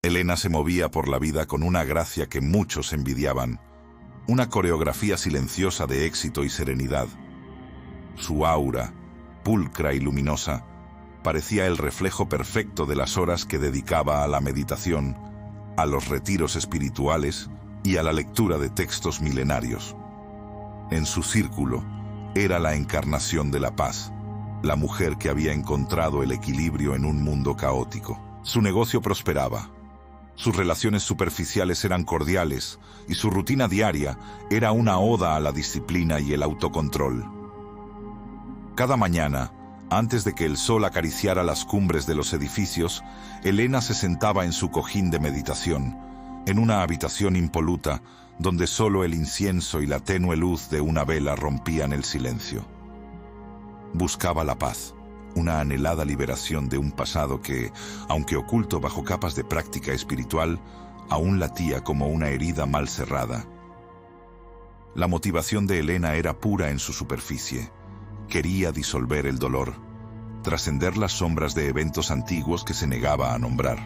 Elena se movía por la vida con una gracia que muchos envidiaban, una coreografía silenciosa de éxito y serenidad. Su aura, pulcra y luminosa, parecía el reflejo perfecto de las horas que dedicaba a la meditación, a los retiros espirituales y a la lectura de textos milenarios. En su círculo, era la encarnación de la paz, la mujer que había encontrado el equilibrio en un mundo caótico. Su negocio prosperaba. Sus relaciones superficiales eran cordiales y su rutina diaria era una oda a la disciplina y el autocontrol. Cada mañana, antes de que el sol acariciara las cumbres de los edificios, Elena se sentaba en su cojín de meditación, en una habitación impoluta donde solo el incienso y la tenue luz de una vela rompían el silencio. Buscaba la paz, una anhelada liberación de un pasado que, aunque oculto bajo capas de práctica espiritual, aún latía como una herida mal cerrada. La motivación de Elena era pura en su superficie. Quería disolver el dolor, trascender las sombras de eventos antiguos que se negaba a nombrar.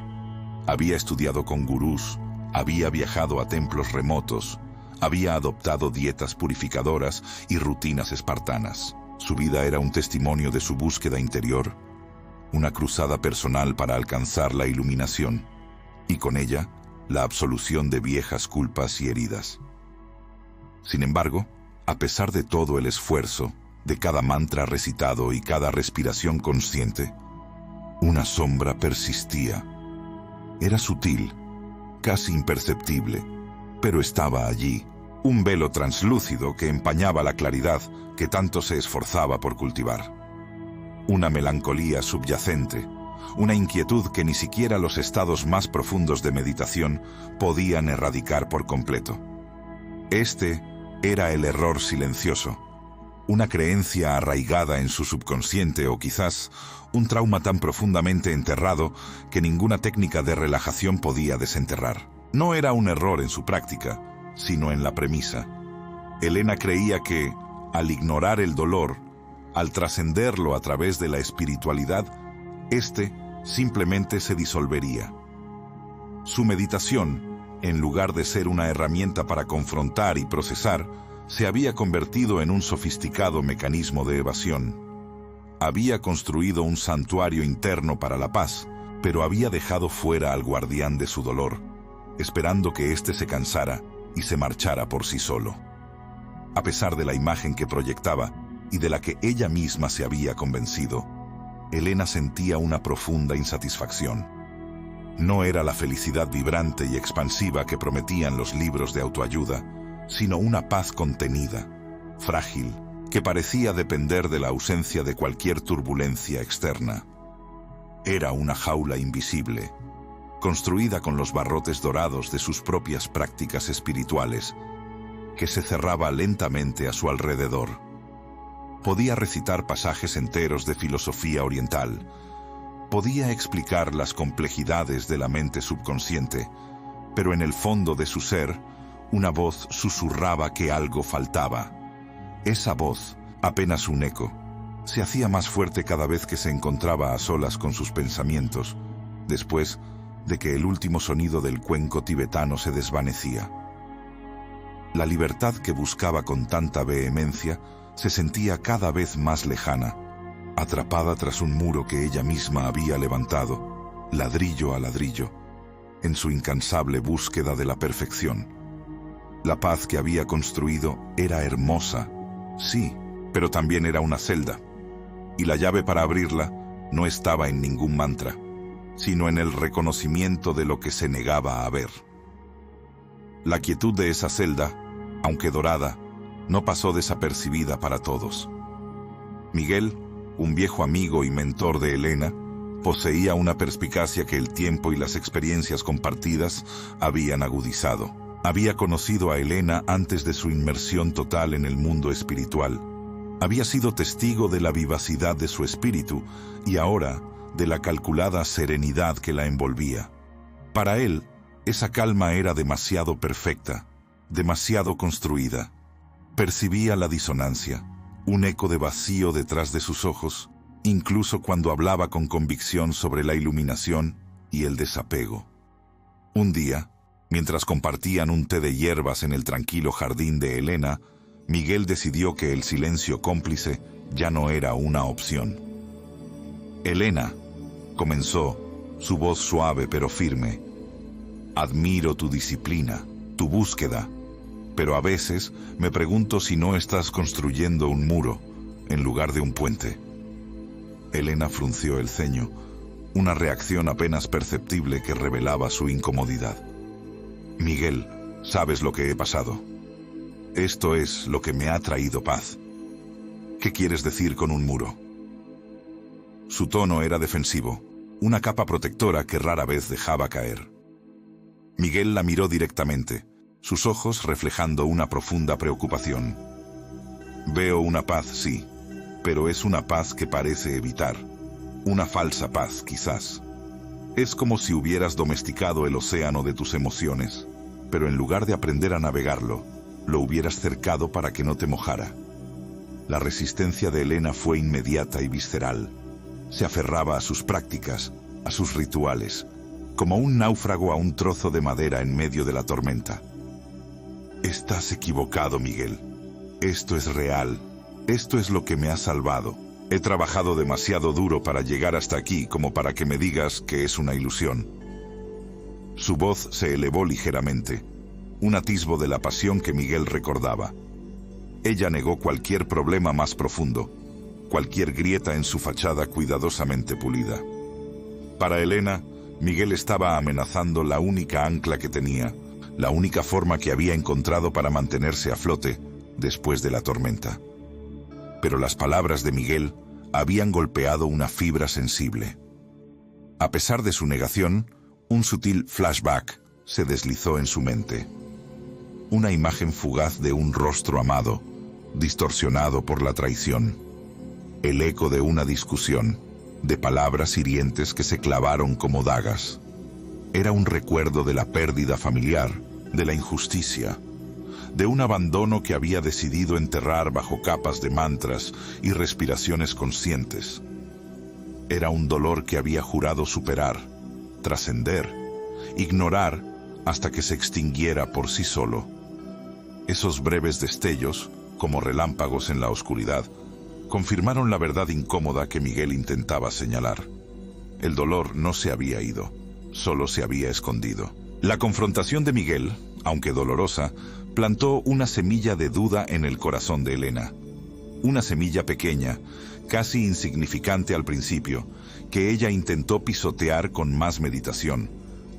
Había estudiado con gurús, había viajado a templos remotos, había adoptado dietas purificadoras y rutinas espartanas. Su vida era un testimonio de su búsqueda interior, una cruzada personal para alcanzar la iluminación, y con ella, la absolución de viejas culpas y heridas. Sin embargo, a pesar de todo el esfuerzo, de cada mantra recitado y cada respiración consciente, una sombra persistía. Era sutil, casi imperceptible, pero estaba allí, un velo translúcido que empañaba la claridad que tanto se esforzaba por cultivar. Una melancolía subyacente, una inquietud que ni siquiera los estados más profundos de meditación podían erradicar por completo. Este era el error silencioso, una creencia arraigada en su subconsciente o quizás un trauma tan profundamente enterrado que ninguna técnica de relajación podía desenterrar. No era un error en su práctica, sino en la premisa. Elena creía que, al ignorar el dolor, al trascenderlo a través de la espiritualidad, éste simplemente se disolvería. Su meditación, en lugar de ser una herramienta para confrontar y procesar, se había convertido en un sofisticado mecanismo de evasión. Había construido un santuario interno para la paz, pero había dejado fuera al guardián de su dolor, esperando que éste se cansara y se marchara por sí solo. A pesar de la imagen que proyectaba y de la que ella misma se había convencido, Elena sentía una profunda insatisfacción. No era la felicidad vibrante y expansiva que prometían los libros de autoayuda, sino una paz contenida, frágil, que parecía depender de la ausencia de cualquier turbulencia externa. Era una jaula invisible, construida con los barrotes dorados de sus propias prácticas espirituales, que se cerraba lentamente a su alrededor. Podía recitar pasajes enteros de filosofía oriental, podía explicar las complejidades de la mente subconsciente, pero en el fondo de su ser, una voz susurraba que algo faltaba. Esa voz, apenas un eco, se hacía más fuerte cada vez que se encontraba a solas con sus pensamientos, después de que el último sonido del cuenco tibetano se desvanecía. La libertad que buscaba con tanta vehemencia se sentía cada vez más lejana, atrapada tras un muro que ella misma había levantado, ladrillo a ladrillo, en su incansable búsqueda de la perfección. La paz que había construido era hermosa, sí, pero también era una celda, y la llave para abrirla no estaba en ningún mantra, sino en el reconocimiento de lo que se negaba a ver. La quietud de esa celda, aunque dorada, no pasó desapercibida para todos. Miguel, un viejo amigo y mentor de Elena, poseía una perspicacia que el tiempo y las experiencias compartidas habían agudizado. Había conocido a Elena antes de su inmersión total en el mundo espiritual. Había sido testigo de la vivacidad de su espíritu y ahora de la calculada serenidad que la envolvía. Para él, esa calma era demasiado perfecta, demasiado construida. Percibía la disonancia, un eco de vacío detrás de sus ojos, incluso cuando hablaba con convicción sobre la iluminación y el desapego. Un día, mientras compartían un té de hierbas en el tranquilo jardín de Elena, Miguel decidió que el silencio cómplice ya no era una opción. «Elena», comenzó, su voz suave pero firme, «admiro tu disciplina, tu búsqueda, pero a veces me pregunto si no estás construyendo un muro en lugar de un puente». Elena frunció el ceño, una reacción apenas perceptible que revelaba su incomodidad. «Miguel, sabes lo que he pasado. Esto es lo que me ha traído paz. ¿Qué quieres decir con un muro?». Su tono era defensivo, una capa protectora que rara vez dejaba caer. Miguel la miró directamente, sus ojos reflejando una profunda preocupación. «Veo una paz, sí, pero es una paz que parece evitar. Una falsa paz, quizás. Es como si hubieras domesticado el océano de tus emociones, pero en lugar de aprender a navegarlo, lo hubieras cercado para que no te mojara». La resistencia de Elena fue inmediata y visceral. Se aferraba a sus prácticas, a sus rituales, como un náufrago a un trozo de madera en medio de la tormenta. «Estás equivocado, Miguel. Esto es real. Esto es lo que me ha salvado. He trabajado demasiado duro para llegar hasta aquí como para que me digas que es una ilusión». Su voz se elevó ligeramente, un atisbo de la pasión que Miguel recordaba. Ella negó cualquier problema más profundo, cualquier grieta en su fachada cuidadosamente pulida. Para Elena, Miguel estaba amenazando la única ancla que tenía, la única forma que había encontrado para mantenerse a flote después de la tormenta. Pero las palabras de Miguel habían golpeado una fibra sensible. A pesar de su negación, un sutil flashback se deslizó en su mente. Una imagen fugaz de un rostro amado, distorsionado por la traición. El eco de una discusión, de palabras hirientes que se clavaron como dagas. Era un recuerdo de la pérdida familiar, de la injusticia, de un abandono que había decidido enterrar bajo capas de mantras y respiraciones conscientes. Era un dolor que había jurado superar, trascender, ignorar hasta que se extinguiera por sí solo. Esos breves destellos, como relámpagos en la oscuridad, confirmaron la verdad incómoda que Miguel intentaba señalar. El dolor no se había ido, solo se había escondido. La confrontación de Miguel, aunque dolorosa, plantó una semilla de duda en el corazón de Elena. Una semilla pequeña, casi insignificante al principio, que ella intentó pisotear con más meditación,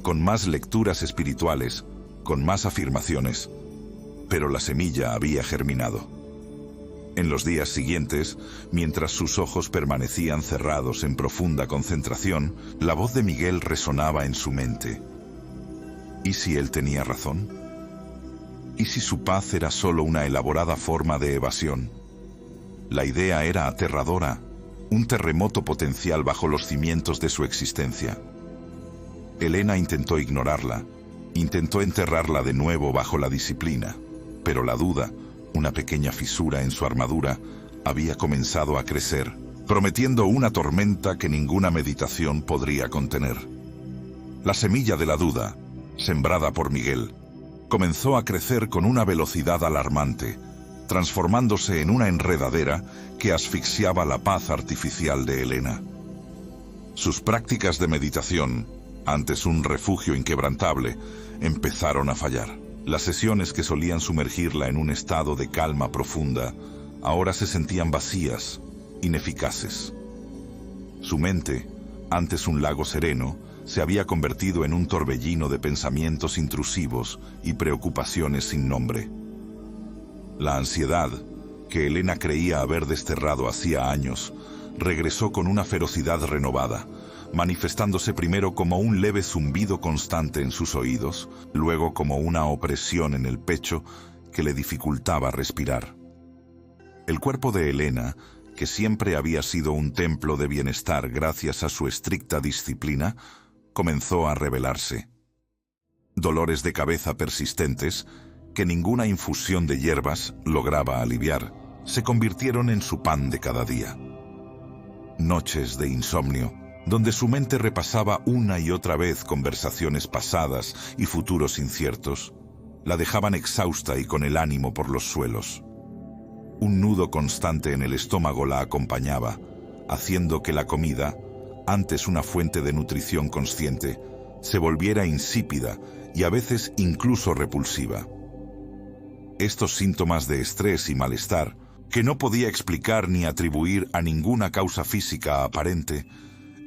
con más lecturas espirituales, con más afirmaciones. Pero la semilla había germinado. En los días siguientes, mientras sus ojos permanecían cerrados en profunda concentración, la voz de Miguel resonaba en su mente. ¿Y si él tenía razón? ¿Y si su paz era solo una elaborada forma de evasión? La idea era aterradora, un terremoto potencial bajo los cimientos de su existencia. Elena intentó ignorarla, intentó enterrarla de nuevo bajo la disciplina, pero la duda, una pequeña fisura en su armadura, había comenzado a crecer, prometiendo una tormenta que ninguna meditación podría contener. La semilla de la duda, sembrada por Miguel, comenzó a crecer con una velocidad alarmante, transformándose en una enredadera que asfixiaba la paz artificial de Elena. Sus prácticas de meditación, antes un refugio inquebrantable, empezaron a fallar. Las sesiones que solían sumergirla en un estado de calma profunda, ahora se sentían vacías, ineficaces. Su mente, antes un lago sereno, se había convertido en un torbellino de pensamientos intrusivos y preocupaciones sin nombre. La ansiedad, que Elena creía haber desterrado hacía años, regresó con una ferocidad renovada, manifestándose primero como un leve zumbido constante en sus oídos, luego como una opresión en el pecho que le dificultaba respirar. El cuerpo de Elena, que siempre había sido un templo de bienestar gracias a su estricta disciplina, comenzó a rebelarse. Dolores de cabeza persistentes, que ninguna infusión de hierbas lograba aliviar, se convirtieron en su pan de cada día. Noches de insomnio, donde su mente repasaba una y otra vez conversaciones pasadas y futuros inciertos, la dejaban exhausta y con el ánimo por los suelos. Un nudo constante en el estómago la acompañaba, haciendo que la comida, antes una fuente de nutrición consciente, se volviera insípida y a veces incluso repulsiva. Estos síntomas de estrés y malestar, que no podía explicar ni atribuir a ninguna causa física aparente,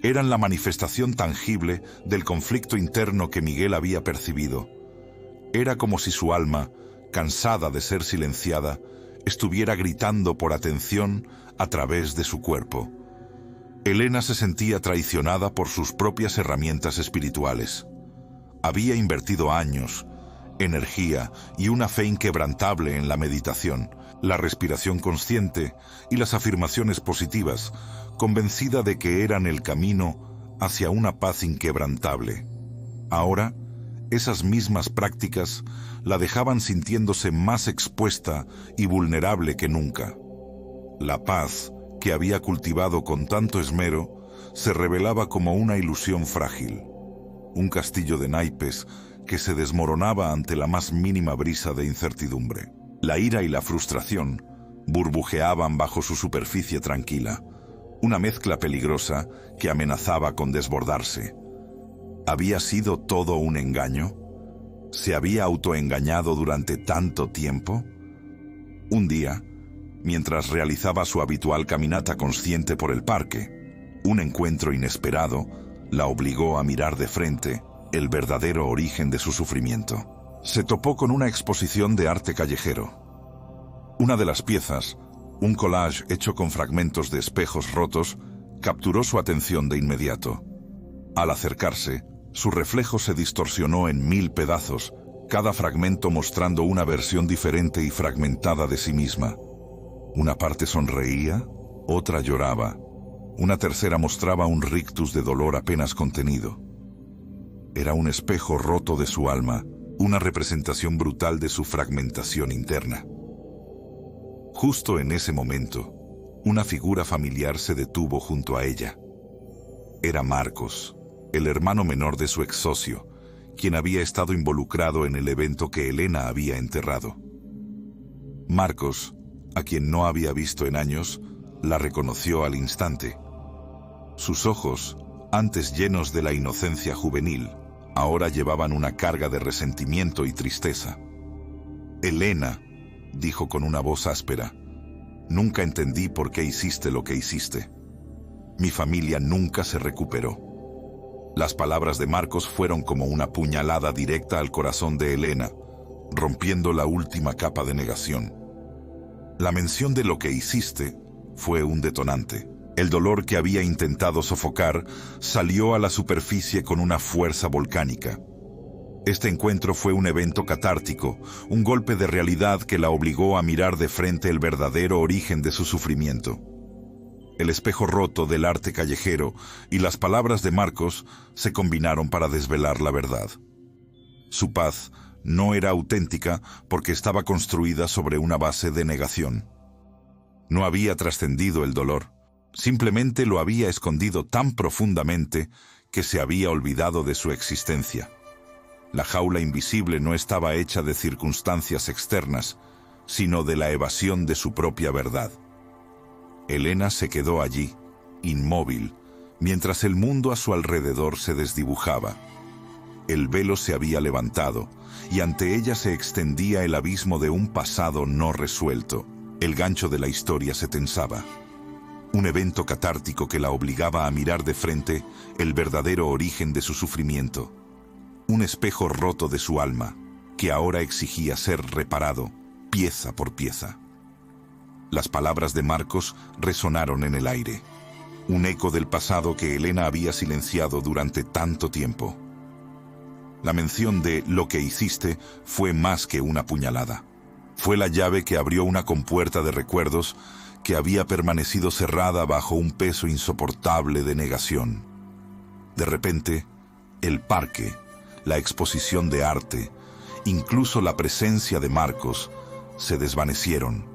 eran la manifestación tangible del conflicto interno que Miguel había percibido. Era como si su alma, cansada de ser silenciada, estuviera gritando por atención a través de su cuerpo. Elena se sentía traicionada por sus propias herramientas espirituales. Había invertido años, energía y una fe inquebrantable en la meditación, la respiración consciente y las afirmaciones positivas, convencida de que eran el camino hacia una paz inquebrantable. Ahora, esas mismas prácticas la dejaban sintiéndose más expuesta y vulnerable que nunca. La paz que había cultivado con tanto esmero se revelaba como una ilusión frágil, un castillo de naipes que se desmoronaba ante la más mínima brisa de incertidumbre. La ira y la frustración burbujeaban bajo su superficie tranquila, una mezcla peligrosa que amenazaba con desbordarse. ¿Había sido todo un engaño? ¿Se había autoengañado durante tanto tiempo? Un día, mientras realizaba su habitual caminata consciente por el parque, un encuentro inesperado la obligó a mirar de frente el verdadero origen de su sufrimiento. Se topó con una exposición de arte callejero. Una de las piezas, un collage hecho con fragmentos de espejos rotos, capturó su atención de inmediato. Al acercarse, su reflejo se distorsionó en 1000 pedazos, cada fragmento mostrando una versión diferente y fragmentada de sí misma. Una parte sonreía, otra lloraba. Una tercera mostraba un rictus de dolor apenas contenido. Era un espejo roto de su alma, una representación brutal de su fragmentación interna. Justo en ese momento, una figura familiar se detuvo junto a ella. Era Marcos, el hermano menor de su ex socio, quien había estado involucrado en el evento que Elena había enterrado. Marcos, a quien no había visto en años, la reconoció al instante. Sus ojos, antes llenos de la inocencia juvenil, ahora llevaban una carga de resentimiento y tristeza. «Elena», dijo con una voz áspera, «nunca entendí por qué hiciste lo que hiciste. Mi familia nunca se recuperó». Las palabras de Marcos fueron como una puñalada directa al corazón de Elena, rompiendo la última capa de negación. La mención de lo que hiciste fue un detonante. El dolor que había intentado sofocar salió a la superficie con una fuerza volcánica. Este encuentro fue un evento catártico, un golpe de realidad que la obligó a mirar de frente el verdadero origen de su sufrimiento. El espejo roto del arte callejero y las palabras de Marcos se combinaron para desvelar la verdad. Su paz no era auténtica porque estaba construida sobre una base de negación. No había trascendido el dolor, simplemente lo había escondido tan profundamente que se había olvidado de su existencia. La jaula invisible no estaba hecha de circunstancias externas, sino de la evasión de su propia verdad. Elena se quedó allí, inmóvil, mientras el mundo a su alrededor se desdibujaba. El velo se había levantado, y ante ella se extendía el abismo de un pasado no resuelto. El gancho de la historia se tensaba. Un evento catártico que la obligaba a mirar de frente el verdadero origen de su sufrimiento. Un espejo roto de su alma, que ahora exigía ser reparado, pieza por pieza. Las palabras de Marcos resonaron en el aire. Un eco del pasado que Elena había silenciado durante tanto tiempo. La mención de lo que hiciste fue más que una puñalada. Fue la llave que abrió una compuerta de recuerdos que había permanecido cerrada bajo un peso insoportable de negación. De repente, el parque, la exposición de arte, incluso la presencia de Marcos, se desvanecieron,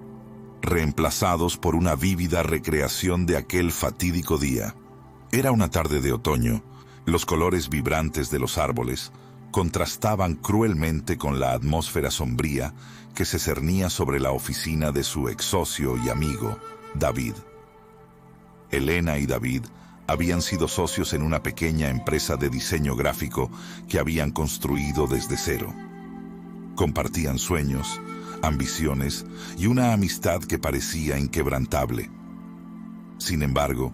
reemplazados por una vívida recreación de aquel fatídico día. Era una tarde de otoño. Los colores vibrantes de los árboles contrastaban cruelmente con la atmósfera sombría que se cernía sobre la oficina de su ex socio y amigo, David. Elena y David habían sido socios en una pequeña empresa de diseño gráfico que habían construido desde cero. Compartían sueños, ambiciones y una amistad que parecía inquebrantable. Sin embargo,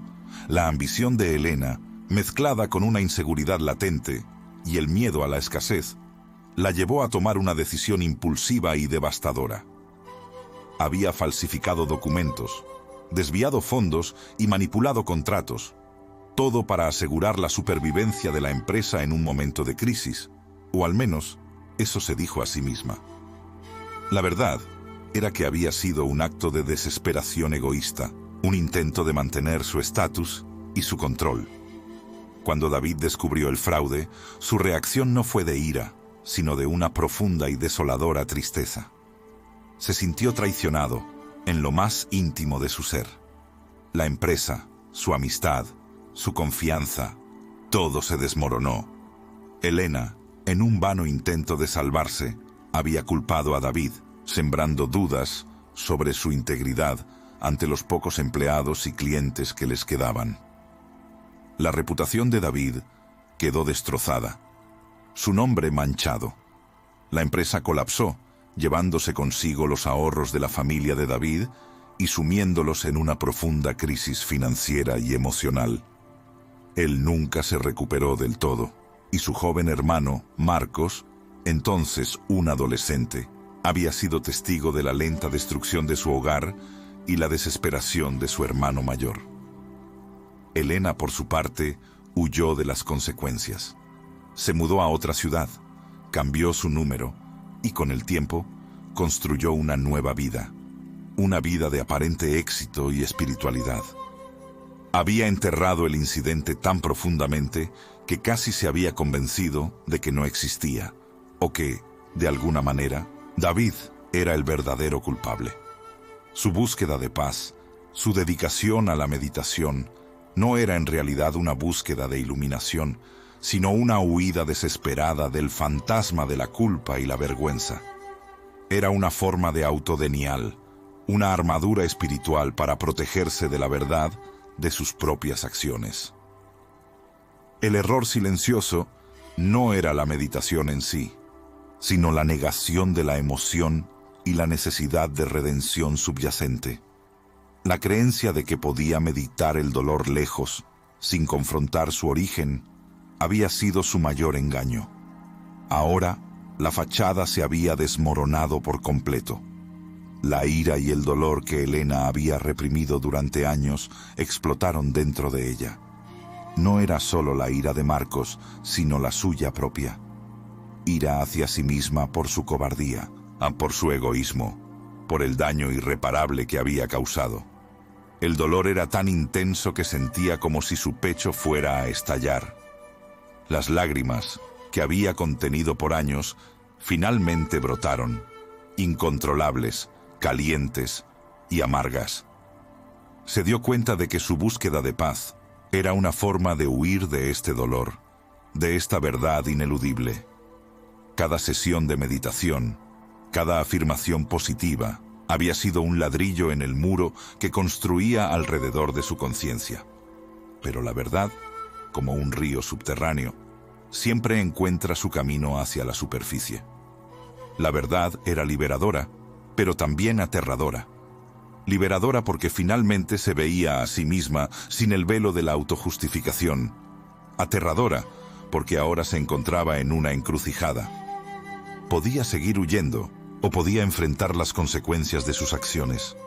la ambición de Elena, mezclada con una inseguridad latente y el miedo a la escasez, la llevó a tomar una decisión impulsiva y devastadora. Había falsificado documentos, desviado fondos y manipulado contratos, todo para asegurar la supervivencia de la empresa en un momento de crisis, o al menos eso se dijo a sí misma. La verdad era que había sido un acto de desesperación egoísta, un intento de mantener su estatus y su control. Cuando David descubrió el fraude, su reacción no fue de ira, sino de una profunda y desoladora tristeza. Se sintió traicionado en lo más íntimo de su ser. La empresa, su amistad, su confianza, todo se desmoronó. Elena, en un vano intento de salvarse, había culpado a David, sembrando dudas sobre su integridad ante los pocos empleados y clientes que les quedaban. La reputación de David quedó destrozada, su nombre manchado. La empresa colapsó, llevándose consigo los ahorros de la familia de David y sumiéndolos en una profunda crisis financiera y emocional. Él nunca se recuperó del todo, y su joven hermano, Marcos, entonces un adolescente, había sido testigo de la lenta destrucción de su hogar y la desesperación de su hermano mayor. Elena, por su parte, huyó de las consecuencias. Se mudó a otra ciudad, cambió su número y con el tiempo construyó una nueva vida, una vida de aparente éxito y espiritualidad. Había enterrado el incidente tan profundamente que casi se había convencido de que no existía, o que, de alguna manera, David era el verdadero culpable. Su búsqueda de paz, su dedicación a la meditación, no era en realidad una búsqueda de iluminación, sino una huida desesperada del fantasma de la culpa y la vergüenza. Era una forma de autodenial, una armadura espiritual para protegerse de la verdad de sus propias acciones. El error silencioso no era la meditación en sí, sino la negación de la emoción y la necesidad de redención subyacente. La creencia de que podía meditar el dolor lejos, sin confrontar su origen, había sido su mayor engaño. Ahora, la fachada se había desmoronado por completo. La ira y el dolor que Elena había reprimido durante años explotaron dentro de ella. No era solo la ira de Marcos, sino la suya propia. Ira hacia sí misma por su cobardía, por su egoísmo, por el daño irreparable que había causado. El dolor era tan intenso que sentía como si su pecho fuera a estallar. Las lágrimas, que había contenido por años, finalmente brotaron, incontrolables, calientes y amargas. Se dio cuenta de que su búsqueda de paz era una forma de huir de este dolor, de esta verdad ineludible. Cada sesión de meditación, cada afirmación positiva, había sido un ladrillo en el muro que construía alrededor de su conciencia. Pero la verdad, como un río subterráneo, siempre encuentra su camino hacia la superficie. La verdad era liberadora, pero también aterradora. Liberadora porque finalmente se veía a sí misma sin el velo de la autojustificación. Aterradora porque ahora se encontraba en una encrucijada. Podía seguir huyendo, o podía enfrentar las consecuencias de sus acciones.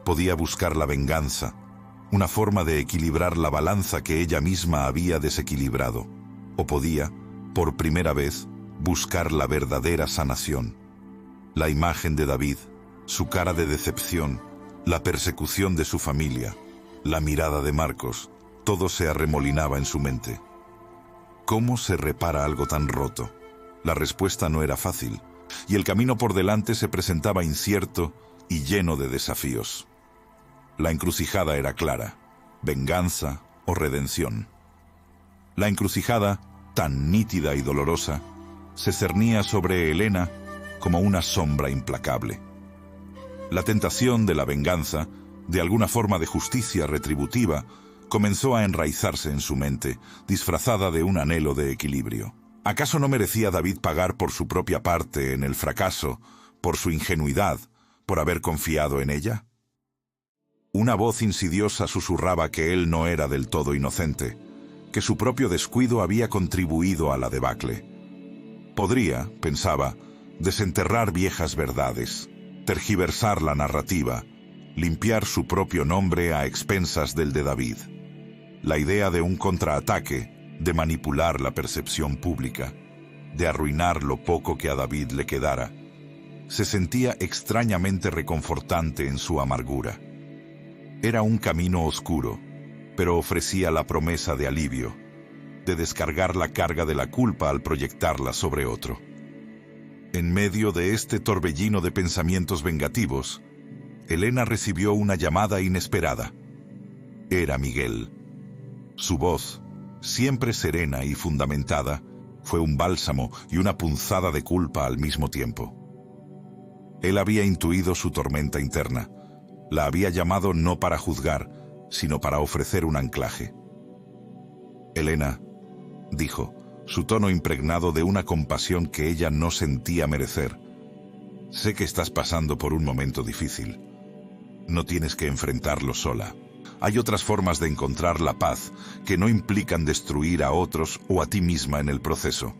Podía buscar la venganza, una forma de equilibrar la balanza que ella misma había desequilibrado. O podía, por primera vez, buscar la verdadera sanación. La imagen de David, su cara de decepción, la persecución de su familia, la mirada de Marcos, todo se arremolinaba en su mente. ¿Cómo se repara algo tan roto? La respuesta no era fácil, y el camino por delante se presentaba incierto y lleno de desafíos. La encrucijada era clara: venganza o redención. La encrucijada, tan nítida y dolorosa, se cernía sobre Helena como una sombra implacable. La tentación de la venganza, de alguna forma de justicia retributiva, comenzó a enraizarse en su mente, disfrazada de un anhelo de equilibrio. ¿Acaso no merecía David pagar por su propia parte en el fracaso, por su ingenuidad, por haber confiado en ella? Una voz insidiosa susurraba que él no era del todo inocente, que su propio descuido había contribuido a la debacle. Podría, pensaba, desenterrar viejas verdades, tergiversar la narrativa, limpiar su propio nombre a expensas del de David. La idea de un contraataque, de manipular la percepción pública, de arruinar lo poco que a David le quedara, se sentía extrañamente reconfortante en su amargura. Era un camino oscuro, pero ofrecía la promesa de alivio, de descargar la carga de la culpa al proyectarla sobre otro. En medio de este torbellino de pensamientos vengativos, Helena recibió una llamada inesperada. Era Miguel. Su voz, siempre serena y fundamentada, fue un bálsamo y una punzada de culpa al mismo tiempo. Él había intuido su tormenta interna. La había llamado no para juzgar, sino para ofrecer un anclaje. «Helena», dijo, su tono impregnado de una compasión que ella no sentía merecer, «sé que estás pasando por un momento difícil. No tienes que enfrentarlo sola. Hay otras formas de encontrar la paz que no implican destruir a otros o a ti misma en el proceso».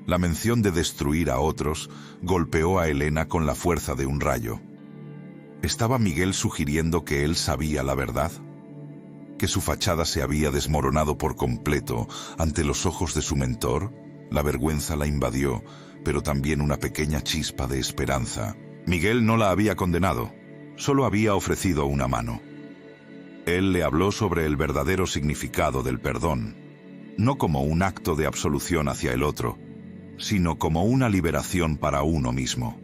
La mención de destruir a otros golpeó a Helena con la fuerza de un rayo. ¿Estaba Miguel sugiriendo que él sabía la verdad? ¿Que su fachada se había desmoronado por completo ante los ojos de su mentor? La vergüenza la invadió, pero también una pequeña chispa de esperanza. Miguel no la había condenado, solo había ofrecido una mano. Él le habló sobre el verdadero significado del perdón, no como un acto de absolución hacia el otro, sino como una liberación para uno mismo.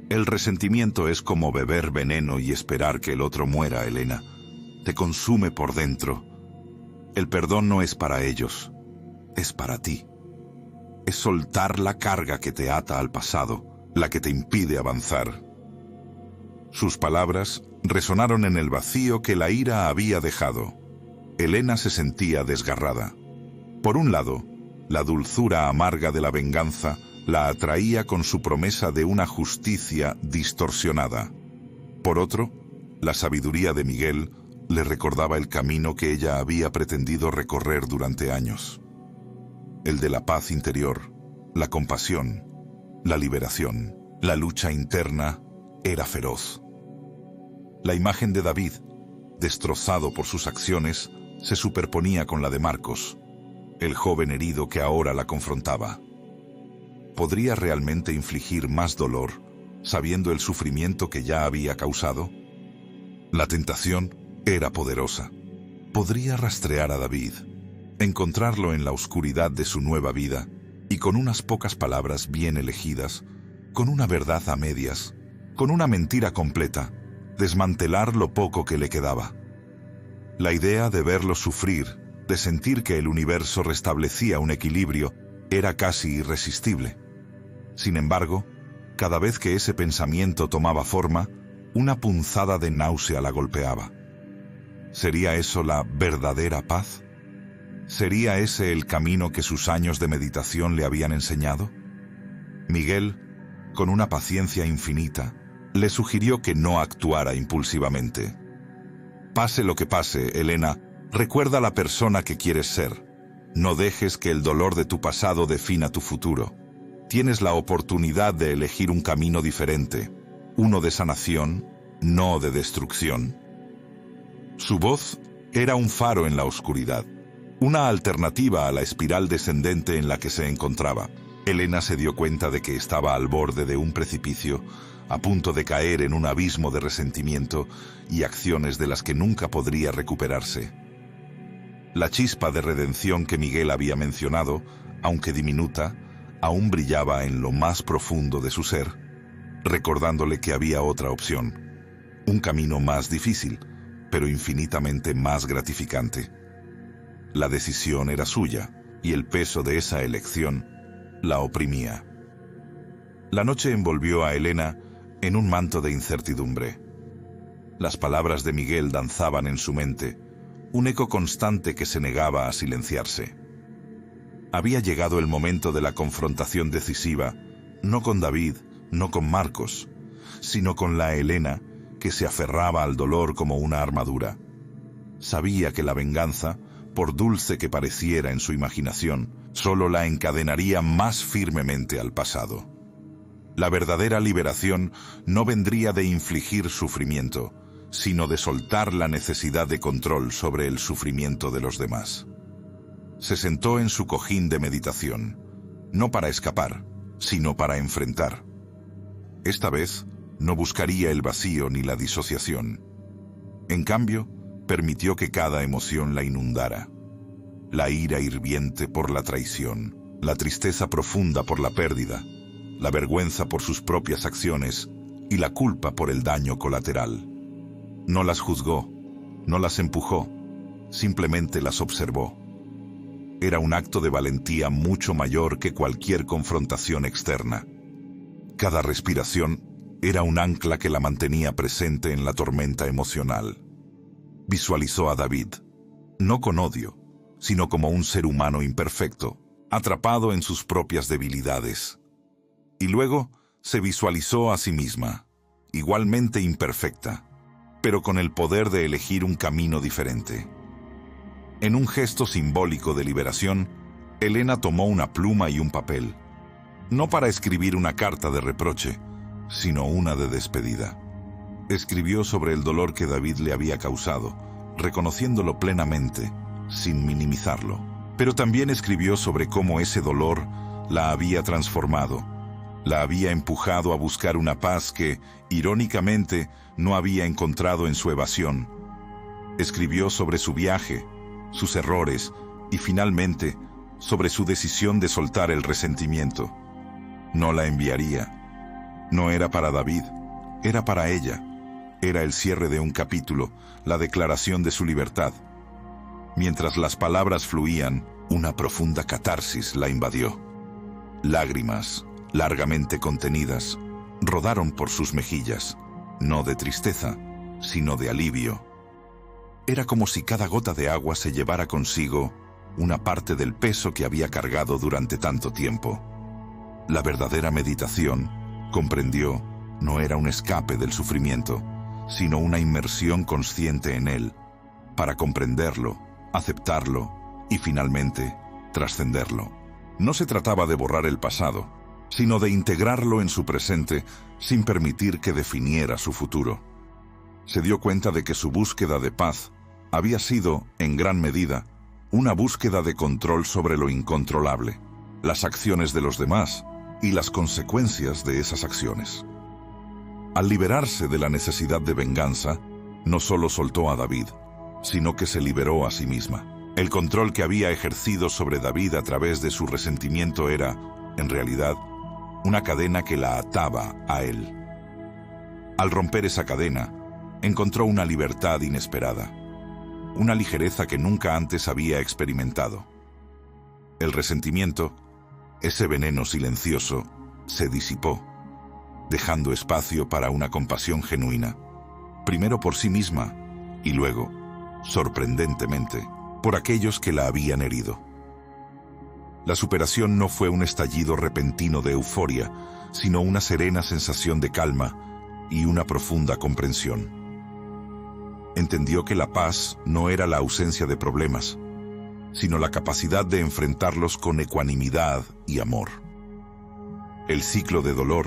El resentimiento es como beber veneno y esperar que el otro muera, Helena. Te consume por dentro. El perdón no es para ellos, es para ti. Es soltar la carga que te ata al pasado, la que te impide avanzar. Sus palabras resonaron en el vacío que la ira había dejado. Helena se sentía desgarrada. Por un lado, la dulzura amarga de la venganza la atraía con su promesa de una justicia distorsionada. Por otro, la sabiduría de Miguel le recordaba el camino que ella había pretendido recorrer durante años. El de la paz interior, la compasión, la liberación. La lucha interna era feroz. La imagen de David, destrozado por sus acciones, se superponía con la de Marcos, el joven herido que ahora la confrontaba. ¿Podría realmente infligir más dolor, sabiendo el sufrimiento que ya había causado? La tentación era poderosa. Podría rastrear a David, encontrarlo en la oscuridad de su nueva vida, y con unas pocas palabras bien elegidas, con una verdad a medias, con una mentira completa, desmantelar lo poco que le quedaba. La idea de verlo sufrir, de sentir que el universo restablecía un equilibrio, era casi irresistible. Sin embargo, cada vez que ese pensamiento tomaba forma, una punzada de náusea la golpeaba. ¿Sería eso la verdadera paz? ¿Sería ese el camino que sus años de meditación le habían enseñado? Miguel, con una paciencia infinita, le sugirió que no actuara impulsivamente. Pase lo que pase, Helena, recuerda la persona que quieres ser. No dejes que el dolor de tu pasado defina tu futuro. Tienes la oportunidad de elegir un camino diferente, uno de sanación, no de destrucción. Su voz era un faro en la oscuridad, una alternativa a la espiral descendente en la que se encontraba. Helena se dio cuenta de que estaba al borde de un precipicio, a punto de caer en un abismo de resentimiento y acciones de las que nunca podría recuperarse. La chispa de redención que Miguel había mencionado, aunque diminuta, aún brillaba en lo más profundo de su ser, recordándole que había otra opción, un camino más difícil, pero infinitamente más gratificante. La decisión era suya, y el peso de esa elección la oprimía. La noche envolvió a Elena en un manto de incertidumbre. Las palabras de Miguel danzaban en su mente, un eco constante que se negaba a silenciarse. Había llegado el momento de la confrontación decisiva, no con David, no con Marcos, sino con la Elena que se aferraba al dolor como una armadura. Sabía que la venganza, por dulce que pareciera en su imaginación, solo la encadenaría más firmemente al pasado. La verdadera liberación no vendría de infligir sufrimiento, sino de soltar la necesidad de control sobre el sufrimiento de los demás. Se sentó en su cojín de meditación, no para escapar, sino para enfrentar. Esta vez no buscaría el vacío ni la disociación. En cambio, permitió que cada emoción la inundara. La ira hirviente por la traición, la tristeza profunda por la pérdida, la vergüenza por sus propias acciones y la culpa por el daño colateral. No las juzgó, no las empujó, simplemente las observó. Era un acto de valentía mucho mayor que cualquier confrontación externa. Cada respiración era un ancla que la mantenía presente en la tormenta emocional. Visualizó a David, no con odio, sino como un ser humano imperfecto, atrapado en sus propias debilidades. Y luego se visualizó a sí misma, igualmente imperfecta, pero con el poder de elegir un camino diferente. En un gesto simbólico de liberación, Elena tomó una pluma y un papel, no para escribir una carta de reproche, sino una de despedida. Escribió sobre el dolor que David le había causado, reconociéndolo plenamente, sin minimizarlo. Pero también escribió sobre cómo ese dolor la había transformado, la había empujado a buscar una paz que, irónicamente, no había encontrado en su evasión. Escribió sobre su viaje, sus errores y, finalmente, sobre su decisión de soltar el resentimiento. No la enviaría. No era para David, era para ella. Era el cierre de un capítulo, la declaración de su libertad. Mientras las palabras fluían, una profunda catarsis la invadió. Lágrimas, largamente contenidas, rodaron por sus mejillas, no de tristeza, sino de alivio. Era como si cada gota de agua se llevara consigo una parte del peso que había cargado durante tanto tiempo. La verdadera meditación, comprendió, no era un escape del sufrimiento, sino una inmersión consciente en él, para comprenderlo, aceptarlo y, finalmente, trascenderlo. No se trataba de borrar el pasado, sino de integrarlo en su presente sin permitir que definiera su futuro. Se dio cuenta de que su búsqueda de paz había sido, en gran medida, una búsqueda de control sobre lo incontrolable, las acciones de los demás y las consecuencias de esas acciones. Al liberarse de la necesidad de venganza, no solo soltó a David, sino que se liberó a sí misma. El control que había ejercido sobre David a través de su resentimiento era, en realidad, una cadena que la ataba a él. Al romper esa cadena, encontró una libertad inesperada, una ligereza que nunca antes había experimentado. El resentimiento, ese veneno silencioso, se disipó, dejando espacio para una compasión genuina, primero por sí misma y luego, sorprendentemente, por aquellos que la habían herido. La superación no fue un estallido repentino de euforia, sino una serena sensación de calma y una profunda comprensión. Entendió que la paz no era la ausencia de problemas, sino la capacidad de enfrentarlos con ecuanimidad y amor. El ciclo de dolor,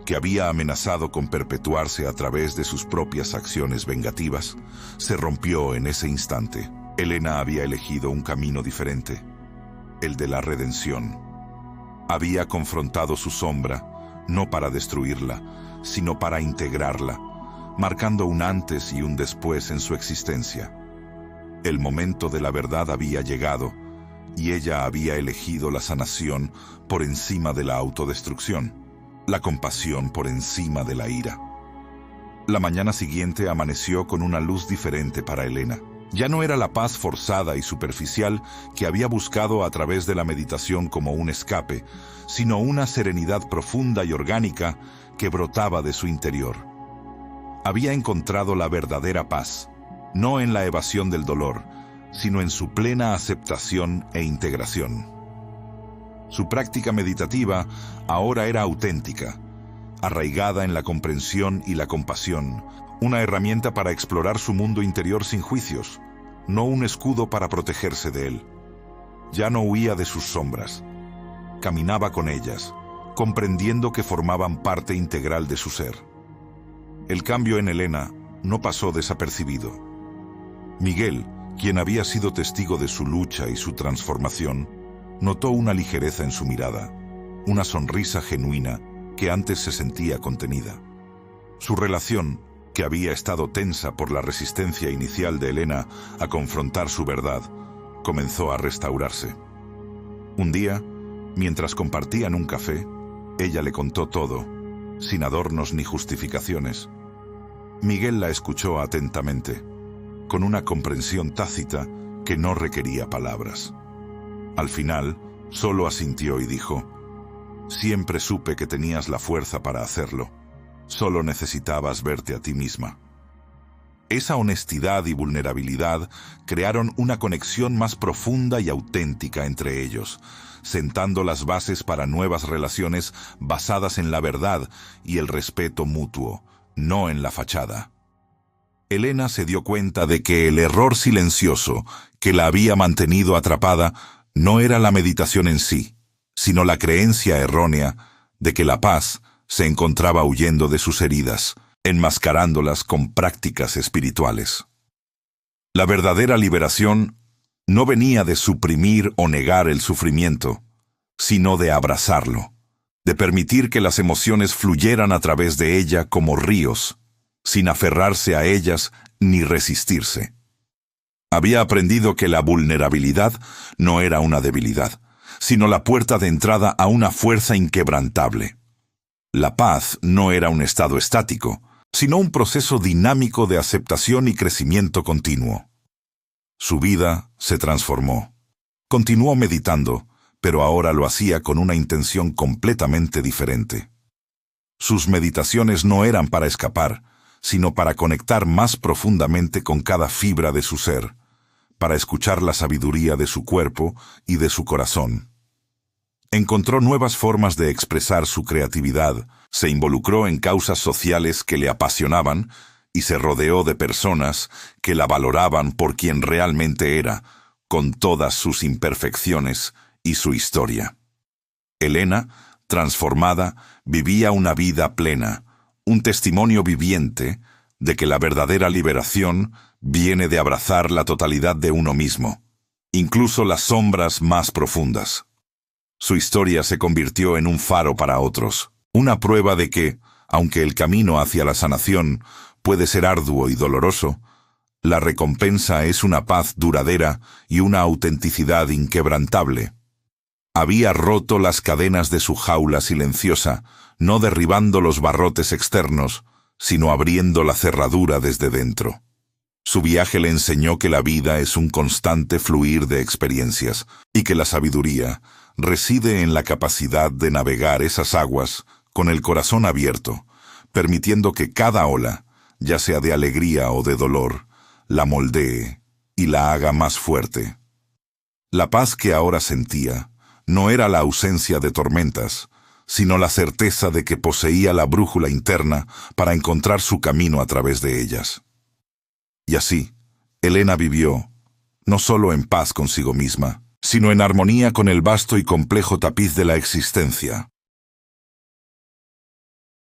que había amenazado con perpetuarse a través de sus propias acciones vengativas, se rompió en ese instante. Elena había elegido un camino diferente, el de la redención. Había confrontado su sombra, no para destruirla, sino para integrarla, marcando un antes y un después en su existencia. El momento de la verdad había llegado, y ella había elegido la sanación por encima de la autodestrucción, la compasión por encima de la ira. La mañana siguiente amaneció con una luz diferente para Elena. Ya no era la paz forzada y superficial que había buscado a través de la meditación como un escape, sino una serenidad profunda y orgánica que brotaba de su interior. Había encontrado la verdadera paz, no en la evasión del dolor, sino en su plena aceptación e integración. Su práctica meditativa ahora era auténtica, arraigada en la comprensión y la compasión, una herramienta para explorar su mundo interior sin juicios, no un escudo para protegerse de él. Ya no huía de sus sombras, caminaba con ellas, comprendiendo que formaban parte integral de su ser. El cambio en Elena no pasó desapercibido. Miguel, quien había sido testigo de su lucha y su transformación, notó una ligereza en su mirada, una sonrisa genuina que antes se sentía contenida. Su relación, que había estado tensa por la resistencia inicial de Elena a confrontar su verdad, comenzó a restaurarse. Un día, mientras compartían un café, ella le contó todo, sin adornos ni justificaciones. Miguel la escuchó atentamente, con una comprensión tácita que no requería palabras. Al final, solo asintió y dijo: «Siempre supe que tenías la fuerza para hacerlo. Solo necesitabas verte a ti misma». Esa honestidad y vulnerabilidad crearon una conexión más profunda y auténtica entre ellos, sentando las bases para nuevas relaciones basadas en la verdad y el respeto mutuo, no en la fachada. Elena se dio cuenta de que el error silencioso que la había mantenido atrapada no era la meditación en sí, sino la creencia errónea de que la paz se encontraba huyendo de sus heridas, enmascarándolas con prácticas espirituales. La verdadera liberación no venía de suprimir o negar el sufrimiento, sino de abrazarlo, de permitir que las emociones fluyeran a través de ella como ríos, sin aferrarse a ellas ni resistirse. Había aprendido que la vulnerabilidad no era una debilidad, sino la puerta de entrada a una fuerza inquebrantable. La paz no era un estado estático, sino un proceso dinámico de aceptación y crecimiento continuo. Su vida se transformó. Continuó meditando, pero ahora lo hacía con una intención completamente diferente. Sus meditaciones no eran para escapar, sino para conectar más profundamente con cada fibra de su ser, para escuchar la sabiduría de su cuerpo y de su corazón. Encontró nuevas formas de expresar su creatividad, se involucró en causas sociales que le apasionaban y se rodeó de personas que la valoraban por quien realmente era, con todas sus imperfecciones y su historia. Elena, transformada, vivía una vida plena, un testimonio viviente de que la verdadera liberación viene de abrazar la totalidad de uno mismo, incluso las sombras más profundas. Su historia se convirtió en un faro para otros, una prueba de que, aunque el camino hacia la sanación puede ser arduo y doloroso, la recompensa es una paz duradera y una autenticidad inquebrantable. Había roto las cadenas de su jaula silenciosa, no derribando los barrotes externos, sino abriendo la cerradura desde dentro. Su viaje le enseñó que la vida es un constante fluir de experiencias y que la sabiduría reside en la capacidad de navegar esas aguas con el corazón abierto, permitiendo que cada ola, ya sea de alegría o de dolor, la moldee y la haga más fuerte. La paz que ahora sentía no era la ausencia de tormentas, sino la certeza de que poseía la brújula interna para encontrar su camino a través de ellas. Y así, Elena vivió, no solo en paz consigo misma, sino en armonía con el vasto y complejo tapiz de la existencia.